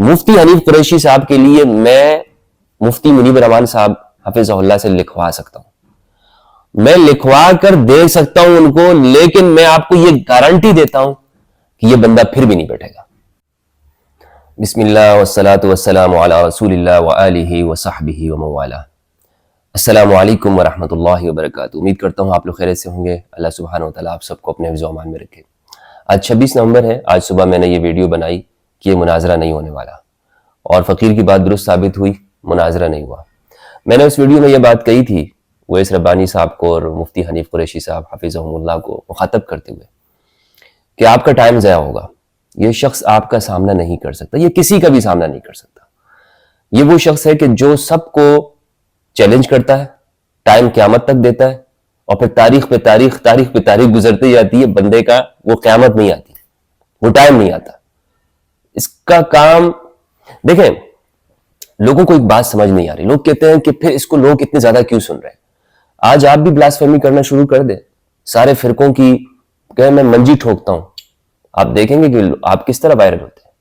مفتی حنیف قریشی صاحب کے لیے میں مفتی منیب الرحمان صاحب حفظہ اللہ سے لکھوا سکتا ہوں، میں لکھوا کر دے سکتا ہوں ان کو، لیکن میں آپ کو یہ گارنٹی دیتا ہوں کہ یہ بندہ پھر بھی نہیں بیٹھے گا۔ بسم اللہ والصلاة والسلام علی رسول اللہ وآلہ وصحبہ وموالا۔ السلام علیکم ورحمۃ اللہ وبرکاتہ۔ امید کرتا ہوں آپ لوگ خیریت سے ہوں گے۔ اللہ سبحانہ وتعالیٰ آپ سب کو اپنے حفظ و امان میں رکھے۔ آج 26 نومبر ہے۔ آج صبح میں نے یہ ویڈیو بنائی کہ یہ مناظرہ نہیں ہونے والا، اور فقیر کی بات درست ثابت ہوئی، مناظرہ نہیں ہوا۔ میں نے اس ویڈیو میں یہ بات کہی تھی اویس ربانی صاحب کو اور مفتی حنیف قریشی صاحب حفظہم اللہ کو مخاطب کرتے ہوئے کہ آپ کا ٹائم ضائع ہوگا، یہ شخص آپ کا سامنا نہیں کر سکتا، یہ کسی کا بھی سامنا نہیں کر سکتا۔ یہ وہ شخص ہے کہ جو سب کو چیلنج کرتا ہے، ٹائم قیامت تک دیتا ہے، اور پھر تاریخ پہ تاریخ گزرتی جاتی ہے، بندے کا وہ قیامت نہیں آتی، وہ ٹائم نہیں آتا۔ اس کا کام دیکھیں، لوگوں کو ایک بات سمجھ نہیں آ رہی۔ لوگ کہتے ہیں کہ پھر اس کو لوگ اتنے زیادہ کیوں سن رہے ہیں؟ آج آپ بھی بلاسفیمی کرنا شروع کر دیں، سارے فرقوں کی کہ میں منجی ٹھوکتا ہوں، آپ دیکھیں گے کہ آپ کس طرح وائرل ہوتے ہیں۔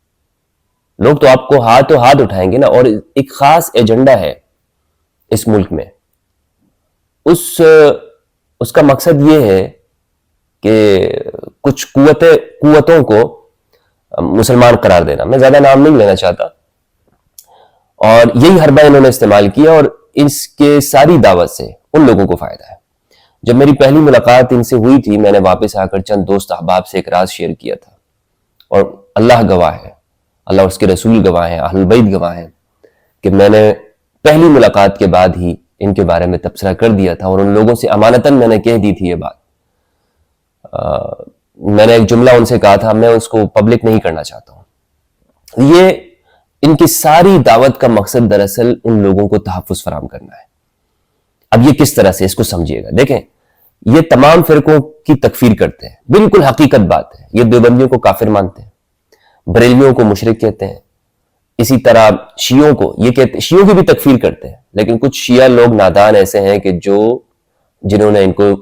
لوگ تو آپ کو ہاتھ اٹھائیں گے نا۔ اور ایک خاص ایجنڈا ہے اس ملک میں، اس کا مقصد یہ ہے کہ کچھ قوتوں کو مسلمان قرار دینا۔ میں زیادہ نام نہیں لینا چاہتا، اور یہی حربہ انہوں نے استعمال کیا، اور اس کے ساری دعوت سے ان لوگوں کو فائدہ ہے۔ جب میری پہلی ملاقات ان سے ہوئی تھی، میں نے واپس آ کر چند دوست احباب سے ایک راز شیئر کیا تھا، اور اللہ گواہ ہے، اللہ اور اس کے رسول گواہ ہیں، اہل بیت گواہ ہیں، کہ میں نے پہلی ملاقات کے بعد ہی ان کے بارے میں تبصرہ کر دیا تھا، اور ان لوگوں سے امانتاً میں نے کہہ دی تھی یہ بات۔ میں نے ایک جملہ ان سے کہا تھا، میں اس کو پبلک نہیں کرنا چاہتا ہوں۔ یہ ان کی ساری دعوت کا مقصد دراصل ان لوگوں کو تحفظ فراہم کرنا ہے۔ اب یہ کس طرح سے، اس کو سمجھیے گا۔ دیکھیں، یہ تمام فرقوں کی تکفیر کرتے ہیں، بالکل حقیقت بات ہے۔ یہ دیوبندیوں کو کافر مانتے ہیں، بریلویوں کو مشرک کہتے ہیں، اسی طرح شیعوں کو یہ کہتے ہیں، شیعوں کی بھی تکفیر کرتے ہیں، لیکن کچھ شیعہ لوگ نادان ایسے ہیں کہ جنہوں نے ان کو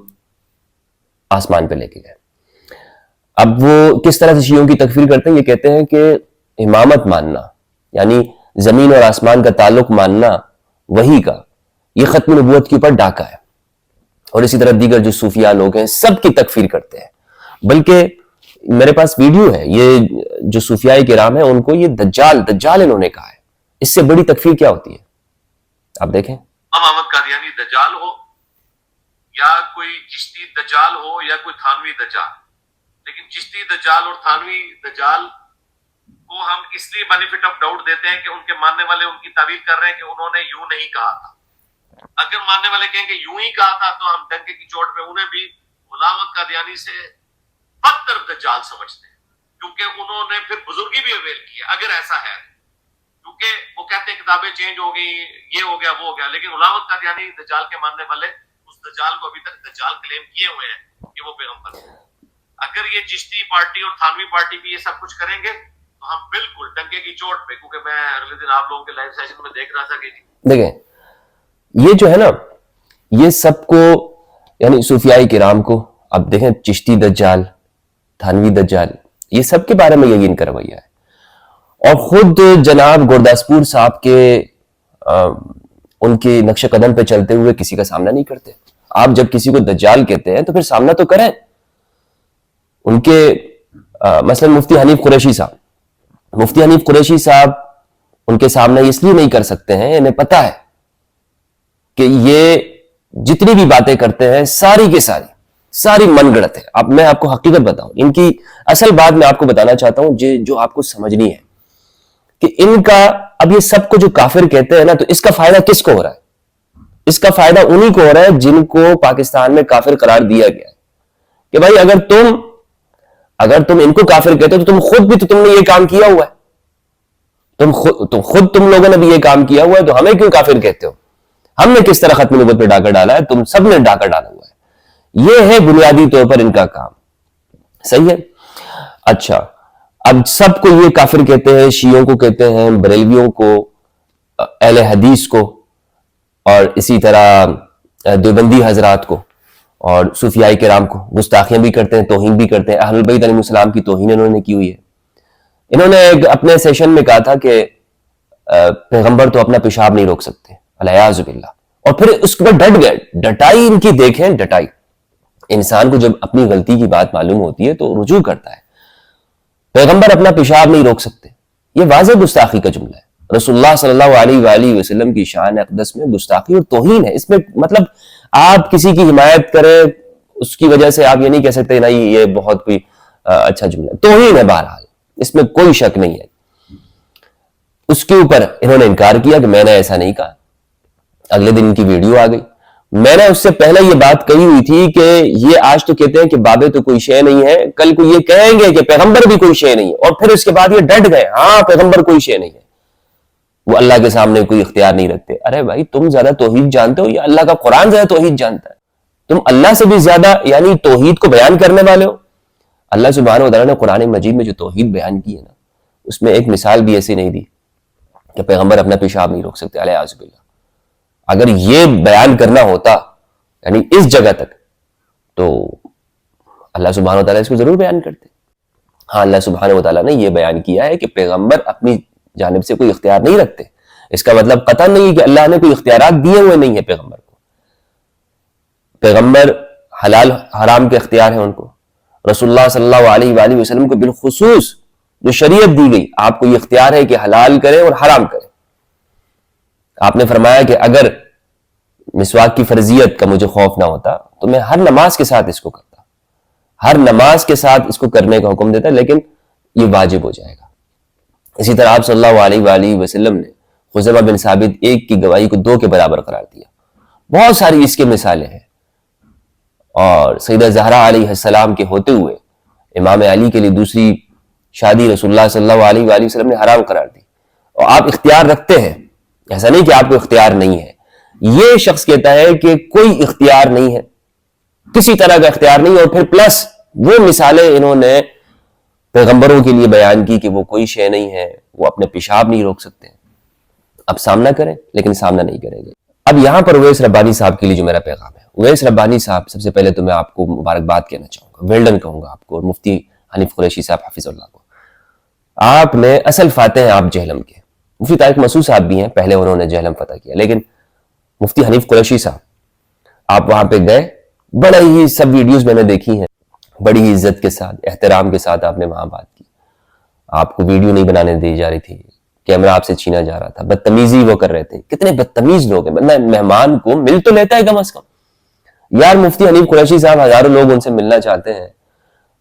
آسمان پہ لے کے گئے۔ اب وہ کس طرح سے شیعوں کی تکفیر کرتے ہیں؟ یہ کہتے ہیں کہ امامت ماننا، یعنی زمین اور آسمان کا تعلق ماننا وحی کا، یہ ختم نبوت کے اوپر ڈاکہ ہے۔ اور اسی طرح دیگر جو صوفیاء لوگ ہیں، سب کی تکفیر کرتے ہیں۔ بلکہ میرے پاس ویڈیو ہے، یہ جو صوفیاء کرام ہیں ان کو یہ دجال انہوں نے کہا ہے۔ اس سے بڑی تکفیر کیا ہوتی ہے؟ آپ دیکھیں، احمد قادیانی دجال ہو، یا کوئی چشتی دجال ہو، یا کوئی تھانوی دجال، لیکن چشتی دجال اور تھانوی دجال کو ہم اس لیے بینیفٹ آف ڈاؤٹ دیتے ہیں کہ ان کے ماننے والے ان کی تعویل کر رہے ہیں کہ انہوں نے یوں نہیں کہا تھا۔ اگر ماننے والے کہیں کہ یوں ہی کہا تھا، تو ہم ڈنکے کی چوٹ پہ انہیں بھی غلام احمد قادیانی سے بدتر دجال سمجھتے ہیں، کیونکہ انہوں نے پھر بزرگی بھی اویل کی ہے اگر ایسا ہے، کیونکہ وہ کہتے ہیں کتابیں چینج ہو گئی، یہ ہو گیا، وہ ہو گیا، لیکن غلام احمد قادیانی دجال کے ماننے والے اس دجال کو ابھی تک دجال کلیم کیے ہوئے ہیں کہ وہ پیغمبر ہے۔ اگر یہ چشتی پارٹی اور تھانوی پارٹی بھی یہ سب کچھ کریں گے تو ہم بالکل ڈنکے کی چوٹ پہ، کیونکہ میں اگلے دن آپ لوگوں کے لائیو سیشن میں دیکھ رہا تھا کہ دیکھیں یہ جو ہے نا، یہ سب کو، یعنی صوفیاء کرام کو، اب دیکھیں چشتی دجال، تھانوی دجال، یہ سب کے بارے میں یہ ان کا رویہ ہے۔ اور خود جناب گورداسپور صاحب کے ان کے نقش قدم پہ چلتے ہوئے کسی کا سامنا نہیں کرتے۔ آپ جب کسی کو دجال کہتے ہیں تو پھر سامنا تو کریں۔ ان کے مثلا مفتی حنیف قریشی صاحب ان کے سامنے اس لیے نہیں کر سکتے ہیں، انہیں پتا ہے کہ یہ جتنی بھی باتیں کرتے ہیں ساری کی ساری من گڑت ہے۔ اب میں آپ کو حقیقت بتاؤں، ان کی اصل بات میں آپ کو بتانا چاہتا ہوں جو آپ کو سمجھنی ہے، کہ ان کا اب یہ سب کو جو کافر کہتے ہیں نا، تو اس کا فائدہ کس کو ہو رہا ہے؟ اس کا فائدہ انہی کو ہو رہا ہے جن کو پاکستان میں کافر قرار دیا گیا ہے، کہ بھائی اگر تم ان کو کافر کہتے ہو تو تم خود بھی تو تم نے یہ کام کیا ہوا ہے، تم لوگوں نے بھی یہ کام کیا ہوا ہے، تو ہمیں کیوں کافر کہتے ہو؟ ہم نے کس طرح ختم نبوت پہ ڈاکہ ڈالا ہے؟ تم سب نے ڈاکہ ڈالا ہوا ہے۔ یہ ہے بنیادی طور پر ان کا کام، صحیح ہے؟ اچھا، اب سب کو یہ کافر کہتے ہیں، شیعوں کو کہتے ہیں، بریلویوں کو، اہل حدیث کو، اور اسی طرح دیوبندی حضرات کو اور صوفیاء کرام کو گستاخیاں بھی کرتے ہیں، توہین بھی کرتے ہیں۔ اہل بیت علیہ السلام کی توہین انہوں نے کی ہوئی ہے۔ انہوں نے ایک اپنے سیشن میں کہا تھا کہ پیغمبر تو اپنا پیشاب نہیں روک سکتے، الیاذ باللہ، اور پھر اس کے بعد ڈٹ گئے. ڈٹائی ان کی دیکھیں، ڈٹائی. انسان کو جب اپنی غلطی کی بات معلوم ہوتی ہے تو رجوع کرتا ہے. پیغمبر اپنا پیشاب نہیں روک سکتے، یہ واضح گستاخی کا جملہ ہے. رسول اللہ صلی اللہ علیہ وآلہ وسلم کی شان اقدس میں گستاخی اور توہین ہے. اس میں مطلب آپ کسی کی حمایت کریں اس کی وجہ سے آپ یہ نہیں کہہ سکتے نہیں یہ بہت کوئی اچھا جملہ ہے. توہین ہے بہرحال، اس میں کوئی شک نہیں ہے. اس کے اوپر انہوں نے انکار کیا کہ میں نے ایسا نہیں کہا. اگلے دن ان کی ویڈیو آ گئی. میں نے اس سے پہلے یہ بات کہی ہوئی تھی کہ یہ آج تو کہتے ہیں کہ بابے تو کوئی شے نہیں ہے، کل کو یہ کہیں گے کہ پیغمبر بھی کوئی شے نہیں ہے، اور پھر اس کے بعد یہ ڈٹ گئے ہاں پیغمبر کوئی شے نہیں ہے، وہ اللہ کے سامنے کوئی اختیار نہیں رکھتے. ارے بھائی تم زیادہ توحید جانتے ہو یا اللہ کا قرآن زیادہ توحید جانتا ہے؟ تم اللہ سے بھی زیادہ یعنی توحید کو بیان کرنے والے ہو. اللہ سبحانہ و تعالیٰ نے قرآن مجید میں جو توحید بیان کی ہے نا، اس میں ایک مثال بھی ایسی نہیں دی کہ پیغمبر اپنا پیشاب نہیں روک سکتے، الیاذ باللہ. اگر یہ بیان کرنا ہوتا یعنی اس جگہ تک تو اللہ سبحانہ و تعالیٰ اس کو ضرور بیان کرتے. ہاں اللہ سبحانہ و تعالیٰ نے یہ بیان کیا ہے کہ پیغمبر اپنی جانب سے کوئی اختیار نہیں رکھتے. اس کا مطلب قطعا نہیں ہے کہ اللہ نے کوئی اختیارات دیے ہوئے نہیں ہے پیغمبر کو. پیغمبر حلال حرام کے اختیار ہیں ان کو. رسول اللہ صلی اللہ علیہ وآلہ وسلم کو بالخصوص جو شریعت دی گئی آپ کو یہ اختیار ہے کہ حلال کریں اور حرام کریں. آپ نے فرمایا کہ اگر مسواک کی فرضیت کا مجھے خوف نہ ہوتا تو میں ہر نماز کے ساتھ اس کو کرتا، ہر نماز کے ساتھ اس کو کرنے کا حکم دیتا، لیکن یہ واجب ہو جائے گا. اسی طرح آپ صلی اللہ علیہ وآلہ وسلم نے خزیمہ بن ثابت ایک کی گواہی کو 2 کے برابر قرار دیا. بہت ساری اس کے مثالیں ہیں. اور سیدہ زہرا علیہ السلام کے ہوتے ہوئے امام علی کے لیے دوسری شادی رسول اللہ صلی اللہ علیہ وآلہ وسلم نے حرام قرار دی. اور آپ اختیار رکھتے ہیں، ایسا نہیں کہ آپ کو اختیار نہیں ہے. یہ شخص کہتا ہے کہ کوئی اختیار نہیں ہے، کسی طرح کا اختیار نہیں، اور پھر پلس وہ مثالیں انہوں نے پیغمبروں کے لیے بیان کی کہ وہ کوئی شے نہیں ہے، وہ اپنے پیشاب نہیں روک سکتے. اب سامنا کریں لیکن سامنا نہیں کریں گے. اب یہاں پر اویس ربانی صاحب کے لیے جو میرا پیغام ہے، اویس ربانی صاحب سب سے پہلے تو میں آپ کو مبارکباد کہنا چاہوں گا، ویلڈن کہوں گا آپ کو، اور مفتی حنیف قریشی صاحب حفظ اللہ کو. آپ نے اصل فاتح ہیں آپ جہلم کے. مفتی طارق مسعود صاحب بھی ہیں، پہلے انہوں نے جہلم فتح کیا، لیکن مفتی حنیف قریشی صاحب آپ وہاں پہ گئے، بڑے ہی سب ویڈیوز میں نے دیکھی ہیں، بڑی ہی عزت کے ساتھ احترام کے ساتھ آپ نے وہاں بات کی. آپ کو ویڈیو نہیں بنانے دی جا رہی تھی، کیمرہ آپ سے چھینا جا رہا تھا، بدتمیزی وہ کر رہے تھے. کتنے بدتمیز لوگ ہیں. بندہ مہمان کو مل تو لیتا ہے کم از کم. یار مفتی حنیف قریشی صاحب ہزاروں لوگ ان سے ملنا چاہتے ہیں،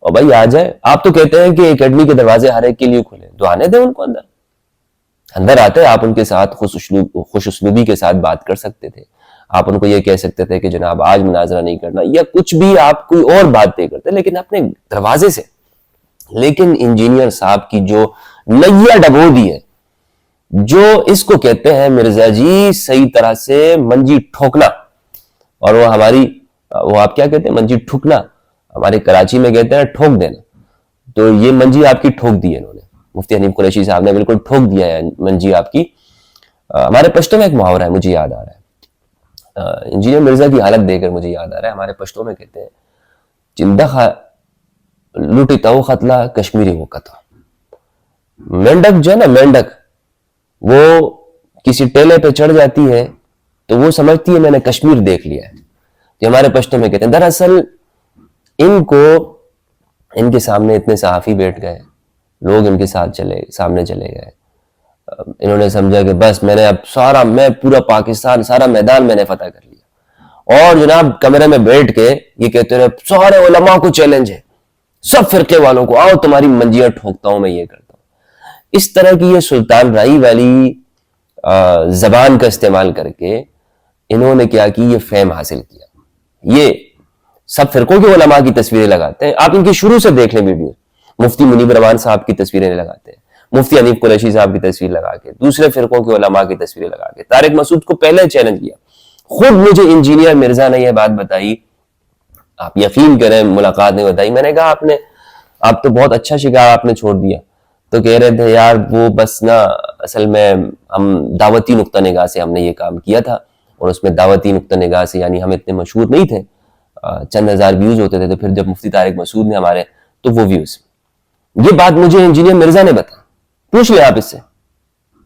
اور بھائی آ جائے. آپ تو کہتے ہیں کہ اکیڈمی کے دروازے ہر ایک کے لیے کھلے، تو آنے دیں ان کو اندر آتے آپ ان کے ساتھ خوش اسلوبی کے ساتھ بات کر سکتے تھے. آپ ان کو یہ کہہ سکتے تھے کہ جناب آج مناظرہ نہیں کرنا، یا کچھ بھی آپ کوئی اور بات طے کرتے، لیکن اپنے دروازے سے. لیکن انجینئر صاحب کی جو نیا ڈبو دی ہے، جو اس کو کہتے ہیں مرزا جی صحیح طرح سے منجی ٹھوکنا، اور وہ ہماری وہ آپ کیا کہتے ہیں منجی ٹھوکنا، ہمارے کراچی میں کہتے ہیں ٹھوک دینا. تو یہ منجی آپ کی ٹھوک دی ہے انہوں نے، مفتی حنیف قریشی صاحب نے بالکل ٹھوک دیا ہے منجی آپ کی. ہمارے پشتوں میں ایک محاورہ ہے مجھے یاد آ رہا ہے، انجینئر مرزا کی حالت دیکھ کر مجھے یاد آ رہا ہے. ہمارے پشتوں میں کہتے ہیں چندہ لوٹیتا ہو خطلا کشمیری وہ کتا. مینڈک جو ہے نا، مینڈک وہ کسی ٹیلے پہ چڑھ جاتی ہے تو وہ سمجھتی ہے میں نے کشمیر دیکھ لیا ہے. جو ہمارے پشتوں میں کہتے ہیں دراصل ان کے سامنے اتنے صحافی بیٹھ گئے، لوگ ان کے ساتھ سامنے چلے گئے. انہوں نے سمجھا کہ بس میں نے اب میں پورا پاکستان سارا میدان میں نے فتح کر لیا، اور جناب کمرے میں بیٹھ کے یہ کہتے رہے سارے علماء کو چیلنج ہے، سب فرقے والوں کو، آؤ تمہاری منجیاں ٹھوکتا ہوں میں، یہ کرتا ہوں. اس طرح کی یہ سلطان رائی والی زبان کا استعمال کر کے انہوں نے کیا کی، یہ فیم حاصل کیا. یہ سب فرقوں کے علماء کی تصویریں لگاتے ہیں. آپ ان کی شروع سے دیکھ لیں ویڈیو، مفتی منیب رحمان صاحب کی تصویریں لگاتے ہیں، مفتی حنیف قریشی صاحب کی تصویر لگا کے، دوسرے فرقوں کے علماء کی تصویریں لگا کے. طارق مسعود کو پہلے چیلنج کیا. خود مجھے انجینئر مرزا نے یہ بات بتائی، آپ یقین کریں ملاقات نہیں بتائی. میں نے کہا آپ تو بہت اچھا شکار آپ نے چھوڑ دیا. تو کہہ رہے تھے یار وہ بس نا اصل میں ہم دعوتی نقطہ نگاہ سے ہم نے یہ کام کیا تھا، اور اس میں دعوتی نقطہ نگاہ سے یعنی ہم اتنے مشہور نہیں تھے، چند ہزار ویوز ہوتے تھے. تو پھر جب مفتی طارق مسعود نے ہمارے تو وہ ویوز، یہ بات مجھے انجینئر مرزا نے بتایا. پوچھ لیں آپ اس سے.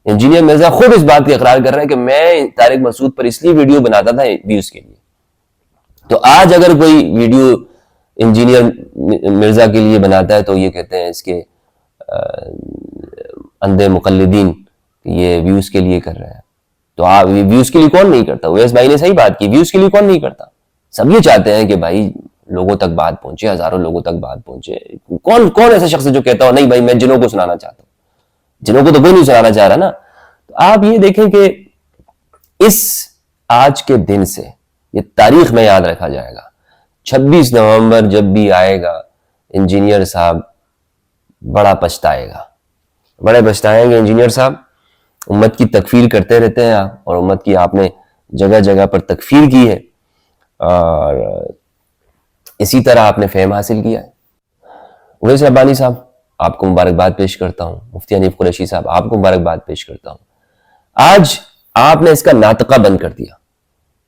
انجینئر مرزا خود اس بات کا اقرار کر رہے ہیں کہ میں طارق مسعود پر اس لیے ویڈیو بناتا تھا ویوز کے لیے. تو آج اگر کوئی ویڈیو انجینئر مرزا کے لیے بناتا ہے تو یہ کہتے ہیں اس کے اندھے مقلدین یہ ویوز کے لیے کر رہے ہیں. تو آپ ویوز کے لیے کون نہیں کرتا؟ اویس بھائی نے صحیح بات کی, ویوز کے لیے کون نہیں کرتا؟ سب یہ چاہتے ہیں کہ بھائی لوگوں تک بات پہنچے, ہزاروں لوگوں تک بات پہنچے. کون ایسا شخص ہے جو کہتا ہو نہیں بھائی میں جنوں کو سنانا چاہتا ہوں؟ جنوں کو تو کوئی نہیں سنانا چاہ رہا نا. تو آپ یہ دیکھیں کہ اس آج کے دن سے یہ تاریخ میں یاد رکھا جائے گا. 26 نومبر جب بھی آئے گا انجینئر صاحب بڑا پچھتائے گا, بڑے پچھتائیں گے انجینئر صاحب. امت کی تکفیر کرتے رہتے ہیں آپ, اور امت کی آپ نے جگہ جگہ پر تکفیر کی ہے, اور اسی طرح آپ نے فہم حاصل کیا ہے. اویس ربانی صاحب آپ کو مبارکباد پیش کرتا ہوں, مفتی حنیف قریشی صاحب آپ کو مبارکباد پیش کرتا ہوں. آج آپ نے اس کا ناطقہ بند کر دیا.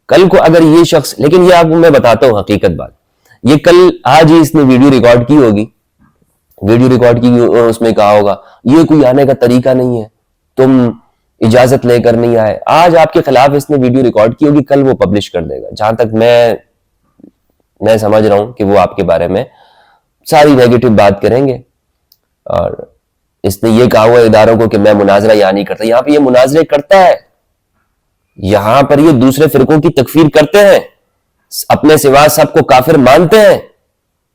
کل کو اگر یہ شخص, لیکن یہ آپ کو میں بتاتا ہوں حقیقت بات, یہ کل آج ہی اس نے ویڈیو ریکارڈ کی ہوگی, اور اس میں کہا ہوگا یہ کوئی آنے کا طریقہ نہیں ہے, تم اجازت لے کر نہیں آئے. آج آپ کے خلاف اس نے ویڈیو ریکارڈ کی ہوگی, کل وہ پبلش کر دے گا. جہاں تک میں سمجھ رہا ہوں کہ وہ آپ کے بارے میں ساری نیگیٹو بات کریں گے. اور اس نے یہ کہا ہوا اداروں کو کہ میں مناظرہ یہاں نہیں کرتا. یہاں پہ یہ مناظرے کرتا ہے, یہاں پر یہ دوسرے فرقوں کی تکفیر کرتے ہیں, اپنے سوا سب کو کافر مانتے ہیں.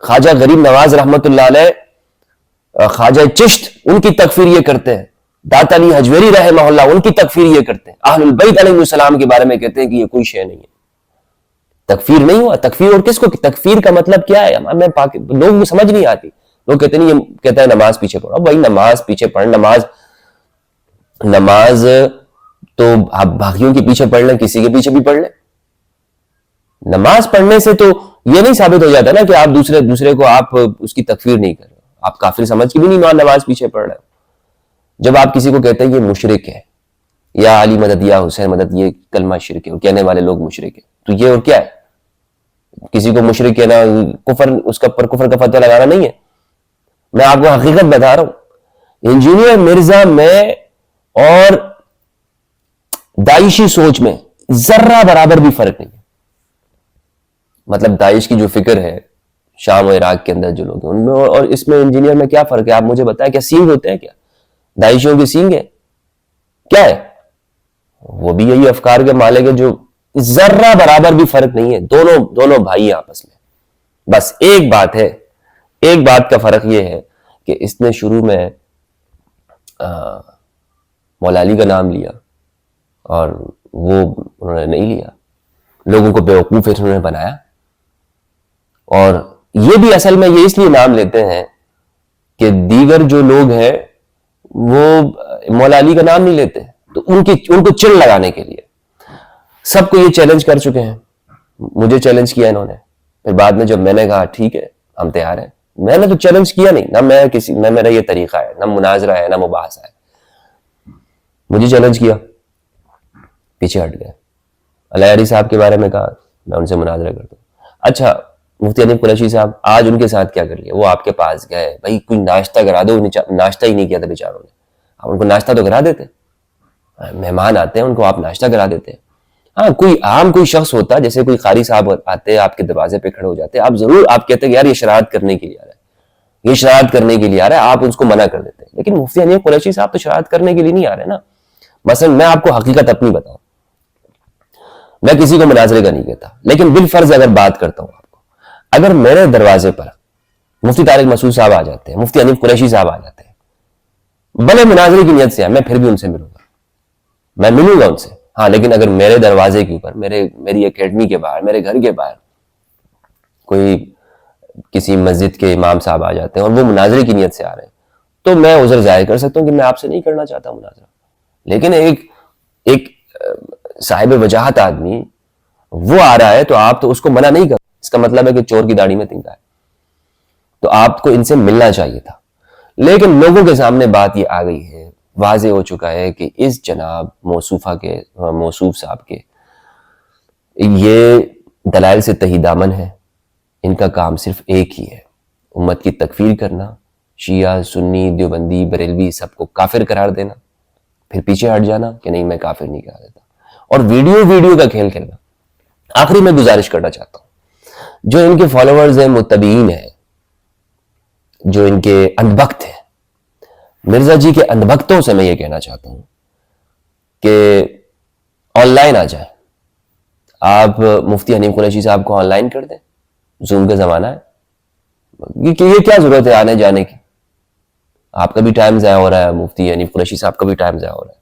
خواجہ غریب نواز رحمت اللہ علیہ, خواجہ چشت ان کی تکفیر یہ کرتے ہیں, داتا علی حجویری رحمہ اللہ ان کی تکفیر یہ کرتے ہیں, اہل البیت علیہ السلام کے بارے میں کہتے ہیں کہ یہ کوئی شے نہیں ہے. تکفیر نہیں ہوا. تکفیر اور کس کو, تکفیر کا مطلب کیا ہے؟ لوگوں کو سمجھ نہیں آتی. لوگ کہتے ہیں یہ کہتا ہے نماز پیچھے پڑھو. بھائی نماز پیچھے پڑھ, نماز تو آپ باقیوں کے پیچھے پڑھ لیں, کسی کے پیچھے بھی پڑھ لیں. نماز پڑھنے سے تو یہ نہیں ثابت ہو جاتا نا کہ آپ دوسرے کو آپ اس کی تکفیر نہیں کر رہے, آپ کافر سمجھ کے بھی نہیں نماز پیچھے پڑھ رہے. جب آپ کسی کو کہتے ہیں یہ مشرک ہے, یا علی مدد یا حسین مدد, یہ کلمہ شرک ہے, اور کہنے والے لوگ مشرک ہے, تو یہ اور کیا ہے؟ کسی کو مشرک کہنا کفر, اس کا پر کفر کا فتویٰ لگانا نہیں ہے. میں آپ کو حقیقت بتا رہا ہوں. انجینئر مرزا میں اور داعشی سوچ میں ذرہ برابر بھی فرق نہیں ہے. مطلب داعش کی جو فکر ہے شام و عراق کے اندر جو لوگ ہیں ان میں اور اس میں انجینئر میں کیا فرق ہے؟ آپ مجھے بتائیں. کیا سینگ ہوتے ہیں؟ کیا داعشیوں کی سینگ ہے؟ کیا ہے؟ وہ بھی یہی افکار کے مالک ہے. جو ذرہ برابر بھی فرق نہیں ہے. دونوں بھائی ہیں آپس میں. بس ایک بات ہے, ایک بات کا فرق یہ ہے کہ اس نے شروع میں مولا علی کا نام لیا, اور وہ انہوں نے نہیں لیا. لوگوں کو بیوقوف انہوں نے بنایا. اور یہ بھی اصل میں یہ اس لیے نام لیتے ہیں کہ دیگر جو لوگ ہیں وہ مولا علی کا نام نہیں لیتے, تو ان کو چڑ لگانے کے لیے سب کو یہ چیلنج کر چکے ہیں. مجھے چیلنج کیا انہوں نے, پھر بعد میں جب میں نے کہا ٹھیک ہے ہم تیار ہیں, میں نے تو چیلنج کیا نہیں, نہ میرا یہ طریقہ ہے, نہ مناظرہ ہے, نہ مباحثہ ہے. مجھے چیلنج کیا, پیچھے ہٹ گئے. علیہ صاحب کے بارے میں کہا میں ان سے مناظرہ کرتا ہوں. اچھا مفتی حنیف قریشی صاحب آج ان کے ساتھ کیا کر لیا؟ وہ آپ کے پاس گئے, بھائی کوئی ناشتہ کرا دو. ناشتہ ہی نہیں کیا تھا بیچاروں نے. آپ ان کو ناشتہ تو کرا دیتے, مہمان آتے ہیں ان کو آپ ناشتہ کرا دیتے. ہاں کوئی شخص ہوتا, جیسے کوئی قاری صاحب آتے آپ کے دروازے پہ کھڑے ہو جاتے, آپ ضرور آپ کہتے کہ یار یہ شرارت کرنے کے لیے آ رہا ہے, یہ شرارت کرنے کے لیے آ رہا ہے, آپ اس کو منع کر دیتے. لیکن مفتی حنیف قریشی صاحب تو شرارت کرنے کے لیے نہیں آ رہے نا. مثلا میں آپ کو حقیقت اپنی بتاؤں, میں کسی کو مناظرے کا نہیں کہتا, لیکن بالفرض اگر بات کرتا ہوں آپ کو, اگر میرے دروازے پر مفتی طارق مسعود صاحب آ جاتے ہیں, مفتی حنیف قریشی صاحب آ جاتے ہیں, بھلے مناظرے کی نیت سے میں پھر بھی ان سے ملوں گا, میں ملوں گا ان سے. ہاں لیکن اگر میرے دروازے کے اوپر, میری اکیڈمی کے باہر, میرے گھر کے باہر کوئی کسی مسجد کے امام صاحب آ جاتے ہیں اور وہ مناظرے کی نیت سے آ رہے ہیں, تو میں عذر ظاہر کر سکتا ہوں کہ میں آپ سے نہیں کرنا چاہتا مناظرہ. لیکن ایک صاحب وجاہت آدمی وہ آ رہا ہے تو آپ تو اس کو منع نہیں کر, اس کا مطلب ہے کہ چور کی داڑھی میں تنکا ہے, تو آپ کو ان سے ملنا چاہیے تھا. لیکن لوگوں کے سامنے بات یہ آ گئی ہے, واضح ہو چکا ہے کہ اس جناب موصوف صاحب کے یہ دلائل سے تہی دامن ہے. ان کا کام صرف ایک ہی ہے, امت کی تکفیر کرنا, شیعہ سنی دیوبندی بریلوی سب کو کافر قرار دینا، پھر پیچھے ہٹ جانا کہ نہیں میں کافر نہیں قرار دیتا، اور ویڈیو کا کھیل کھیلنا۔ آخری میں گزارش کرنا چاہتا ہوں، جو ان کے فالوورز ہیں، متبعین ہیں، جو ان کے اندبخت ہیں، مرزا جی کے اندبختوں سے میں یہ کہنا چاہتا ہوں کہ آن لائن آ جائیں۔ آپ مفتی حنیف قریشی صاحب کو آن لائن کر دیں، زوم کا زمانہ ہے، یہ کیا ضرورت ہے آنے جانے کی؟ آپ کا بھی ٹائم ضائع ہو رہا ہے، مفتی حنیف قریشی صاحب کا بھی ٹائم ضائع ہو رہا ہے۔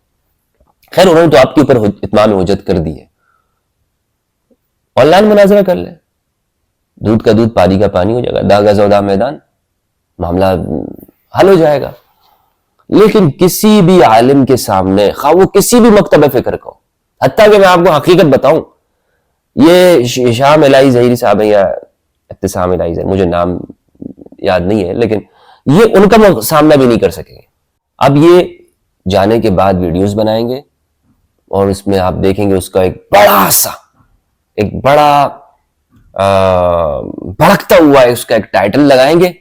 خیر انہوں نے تو آپ کے اوپر اتمام حجت کر دی ہے، آن لائن مناظرہ کر لیں، دودھ کا دودھ پانی کا پانی ہو جائے گا، داغا زودہ میدان، معاملہ حل ہو جائے گا۔ لیکن کسی بھی عالم کے سامنے، خواہ وہ کسی بھی مکتب فکر کو، حتیٰ کہ میں آپ کو حقیقت بتاؤں، یہ شام الہی ظہیری صاحب ہیں یا ابتسام الہی ظہیری، مجھے نام یاد نہیں ہے، لیکن یہ ان کا سامنا بھی نہیں کر سکیں گے۔ اب یہ جانے کے بعد ویڈیوز بنائیں گے اور اس میں آپ دیکھیں گے اس کا ایک بڑا بھڑکتا ہوا ہے، اس کا ایک ٹائٹل لگائیں گے،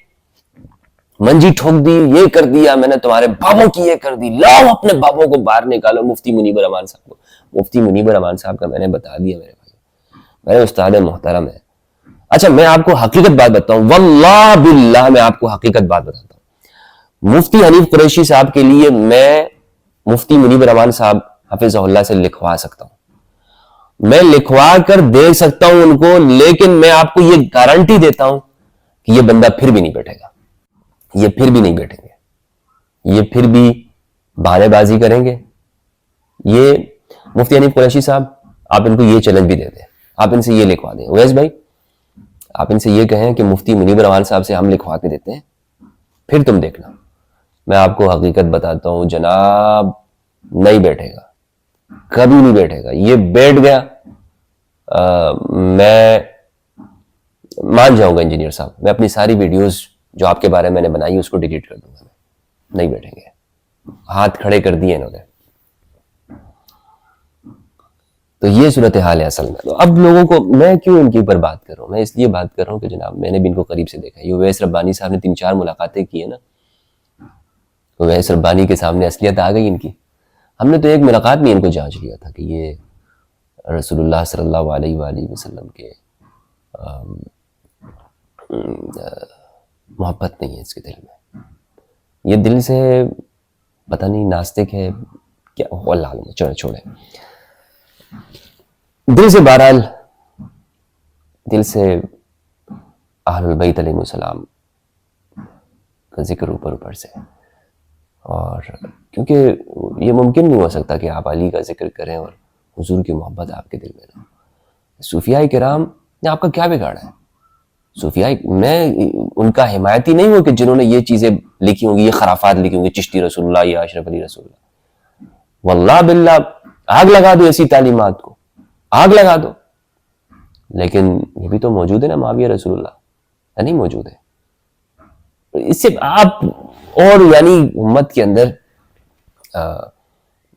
منجی ٹھوک دی، یہ کر دیا میں نے، تمہارے بابوں کی یہ کر دی، لاؤ اپنے بابوں کو باہر نکالو۔ مفتی منیب الرحمان صاحب کو، مفتی منیب الرحمان صاحب کا میں نے بتا دیا میرے بھائی، میرے استاد محترم ہے۔ اچھا میں آپ کو حقیقت بات بتاؤں، واللہ باللہ میں آپ کو حقیقت بات بتاتا ہوں، مفتی حنیف قریشی صاحب کے لیے میں مفتی منیب الرحمان صاحب حفظہ اللہ سے لکھوا سکتا ہوں، میں لکھوا کر دے سکتا ہوں ان کو، لیکن میں آپ کو یہ گارنٹی دیتا ہوں کہ یہ بندہ پھر بھی نہیں بیٹھے گا، یہ پھر بھی نہیں بیٹھیں گے، یہ پھر بھی بہانے بازی کریں گے۔ یہ مفتی حنیف قریشی صاحب، آپ ان کو یہ چیلنج بھی دے دیں، آپ ان سے یہ لکھوا دیں، اویس بھائی آپ ان سے یہ کہیں کہ مفتی منیب الرحمان صاحب سے ہم لکھوا کے دیتے ہیں، پھر تم دیکھنا۔ میں آپ کو حقیقت بتاتا ہوں جناب، نہیں بیٹھے گا، کبھی نہیں بیٹھے گا۔ یہ بیٹھ گیا میں مان جاؤں گا انجینئر صاحب، میں اپنی ساری ویڈیوز جو آپ کے بارے میں نے بنائی اس کو ڈیلیٹ کر دوں گا، نہیں بیٹھیں گے، ہاتھ کھڑے کر دیے انہوں نے۔ تو یہ صورتحال ہے اصل میں۔ تو اب لوگوں کو میں کیوں ان کے اوپر بات کر رہا ہوں؟ میں اس لیے بات کر رہا ہوں کہ جناب میں نے بھی ان کو قریب سے دیکھا ہے۔ یہ اویس ربانی صاحب نے 3-4 ملاقاتیں کی ہیں نا، اویس ربانی کے سامنے اصلیت آ گئی ان کی۔ ہم نے تو ایک ملاقات میں ان کو جانچ لیا تھا کہ یہ رسول اللہ صلی اللہ علیہ وآلہ وسلم کے محبت نہیں ہے اس کے دل میں، یہ دل سے پتہ نہیں ناستک ہے کیا، اللہ عالم، چھوڑے دل سے، بہرحال دل سے اہل البیت علیہ السلام کا ذکر اوپر سے، اور کیونکہ یہ ممکن نہیں ہو سکتا کہ آپ علی کا ذکر کریں اور حضور کی محبت آپ کے دل میں نہ ہو۔ صوفیاء کرام نے آپ کا کیا بگاڑا ہے؟ صوفیاء، میں ان کا حمایتی نہیں ہوں کہ جنہوں نے یہ چیزیں لکھی ہوں گی، یہ خرافات لکھی ہوں گی، چشتی رسول اللہ یا اشرف علی رسول اللہ، واللہ باللہ آگ لگا دو ایسی تعلیمات کو، آگ لگا دو۔ لیکن یہ بھی تو موجود ہے نا، معاویہ رسول اللہ نہیں موجود ہے؟ اس سے آپ اور یعنی امت کے اندر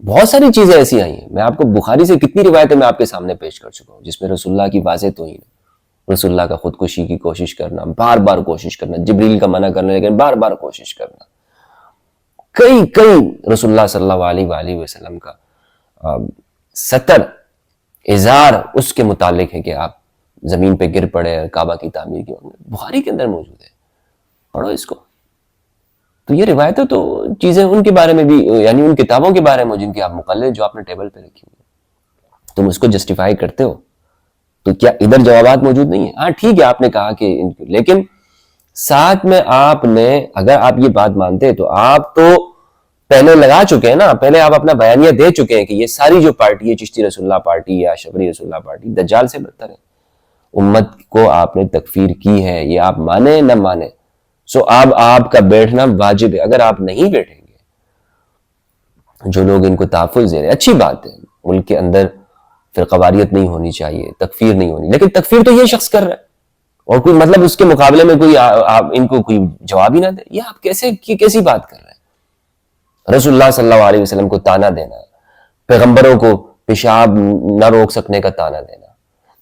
بہت ساری چیزیں ایسی آئی ہیں۔ میں آپ کو بخاری سے کتنی روایتیں میں آپ کے سامنے پیش کر چکا ہوں جس میں رسول اللہ کی واضح توہین ہے، رسول اللہ کا خودکشی کی کوشش کرنا، بار بار کوشش کرنا، جبریل کا منع کرنا لیکن بار بار کوشش کرنا، کئی رسول اللہ صلی اللہ علیہ وآلہ وسلم کا ستر اظہار اس کے متعلق ہے کہ آپ زمین پہ گر پڑے، کعبہ کی تعمیر کی، بخاری کے اندر موجود ہے، پڑھو اس کو۔ تو یہ روایتیں تو چیزیں ان کے بارے میں بھی، یعنی ان کتابوں کے بارے میں جن کی آپ مقلد جو آپ نے ٹیبل پہ رکھی ہوئی، تم اس کو جسٹیفائی کرتے ہو، تو کیا ادھر جوابات موجود نہیں ہیں؟ ہاں ٹھیک ہے آپ نے کہا کہ لیکن ساتھ میں آپ نے، اگر آپ یہ بات مانتے تو آپ تو پہلے لگا چکے ہیں نا، پہلے آپ اپنا بیانیہ دے چکے ہیں کہ یہ ساری جو پارٹی ہے، چشتی رسول اللہ پارٹی یا شبری رسول اللہ پارٹی، دجال سے بدتر ہے، امت کو آپ نے تکفیر کی ہے، یہ آپ مانے نہ مانے، سو اب آپ کا بیٹھنا واجب ہے۔ اگر آپ نہیں بیٹھیں گے، جو لوگ ان کو تحفظ دے رہے ہیں، اچھی بات ہے، ملک کے اندر فرقواریت نہیں ہونی چاہیے، تکفیر نہیں ہونی، لیکن تکفیر تو یہ شخص کر رہا ہے اور کوئی مطلب اس کے مقابلے میں کوئی آپ ان کو کوئی جواب ہی نہ دے، یہ آپ کیسی بات کر رہے ہیں؟ رسول اللہ صلی اللہ علیہ وسلم کو تانا دینا، پیغمبروں کو پیشاب نہ روک سکنے کا تانا دینا،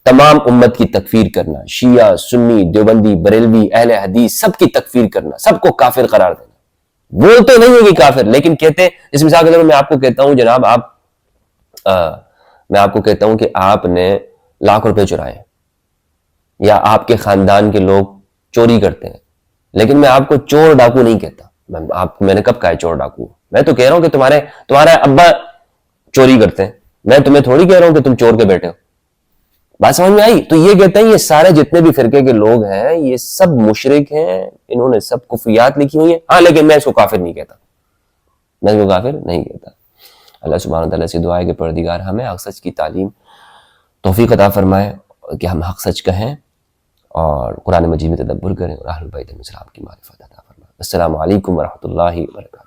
تمام امت کی تکفیر کرنا، شیعہ سنی دیوبندی بریلوی اہل حدیث سب کی تکفیر کرنا، سب کو کافر قرار دینا، وہ تو نہیں ہوگی کافر، لیکن کہتے ہیں، اس مثال کے طور پر میں آپ کو کہتا ہوں جناب میں آپ کو کہتا ہوں کہ آپ نے لاکھ روپے چرائے یا آپ کے خاندان کے لوگ چوری کرتے ہیں، لیکن میں آپ کو چور ڈاکو نہیں کہتا. میں نے کب کہا ہے چور ڈاکو؟ میں تو کہہ رہا ہوں کہ تمہارے ابا چوری کرتے ہیں، میں تمہیں تھوڑی کہہ رہا ہوں کہ تم چور کے بیٹے ہو. بات سمجھ میں آئی؟ تو یہ کہتے ہیں یہ سارے جتنے بھی فرقے کے لوگ ہیں یہ سب مشرک ہیں، انہوں نے سب کفریات لکھی ہوئی ہیں. ہاں لیکن میں اس کو کافر نہیں کہتا، میں اس کو کافر نہیں کہتا. اللہ سبحانہ وتعالیٰ سے دعا ہے کہ پروردگار ہمیں حق سچ کی تعلیم توفیق عطا فرمائے کہ ہم حق سچ کہیں اور قرآن مجید میں تدبر کریں اور اہل بیت السلام کی معرفت عطا فرمائے. السلام علیکم ورحمۃ اللہ وبرکاتہ.